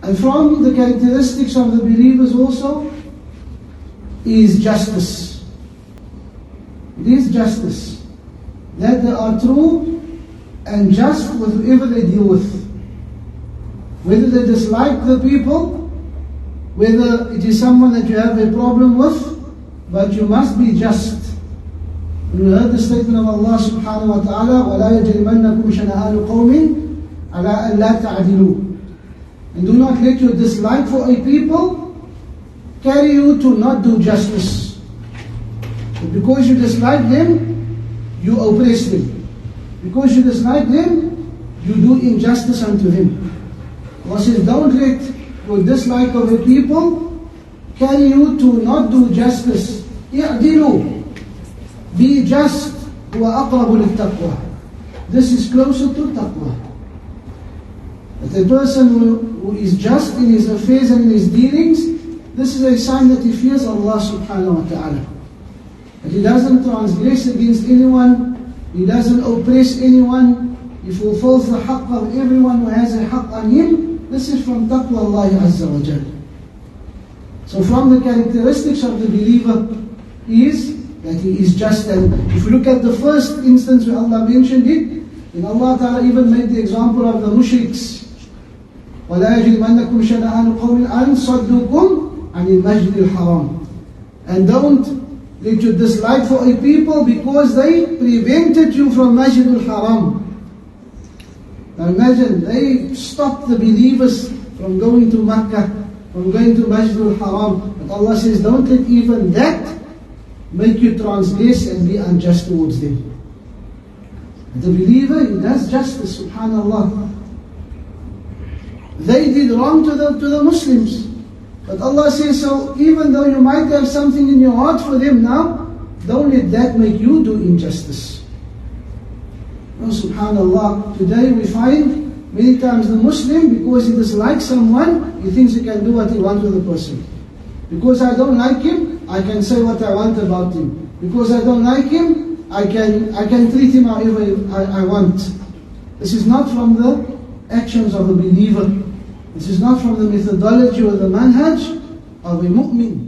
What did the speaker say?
And from the characteristics of the believers also is justice. It is justice. That they are true and just with whoever they deal with. Whether they dislike the people, whether it is someone that you have a problem with, but you must be just. You heard the statement of Allah subhanahu wa ta'ala, وَلَا يَجْرِمَنَّكُمْ شَنَآنُ قَوْمٍ عَلَىٰ أَنْ لَا تَعْدِلُوا. And do not let your dislike for a people carry you to not do justice. But because you dislike them, you oppress them. Because you dislike them, you do injustice unto them. Allah says, don't let your dislike of a people carry you to not do justice. اعدلوا. Be just. هو أقرب للتقوى. This is closer to taqwa. That a person who is just in his affairs and in his dealings, this is a sign that he fears Allah subhanahu wa ta'ala. That he doesn't transgress against anyone, he doesn't oppress anyone, he fulfills the haqq of everyone who has a haqq on him. This is from taqwa Allah azza wa jal. So from the characteristics of the believer is that he is just. And if you look at the first instance where Allah mentioned it, and Allah Ta'ala even made the example of the mushriks. وَلَا يَجْرِمَنَّكُمْ شَنَآنُ قَوْمٍ أَنْ صَدُّوكُمْ عَنِ الْمَسْجِدِ الْحَرَامِ. And don't let your dislike for a people because they prevented you from Masjid al-Haram. Now imagine, they stopped the believers from going to Makkah, from going to Masjid al-Haram. But Allah says, don't let even that make you transgress and be unjust towards them. The believer, he does justice, subhanallah. They did wrong to the Muslims. But Allah says, so even though you might have something in your heart for them now, don't let that make you do injustice. Oh, subhanallah, today we find many times the Muslim, because he dislikes someone, he thinks he can do what he wants with the person. Because I don't like him, I can say what I want about him. Because I don't like him, I can treat him however I want. This is not from the actions of a believer. This is not from the methodology or the manhaj of a mu'min.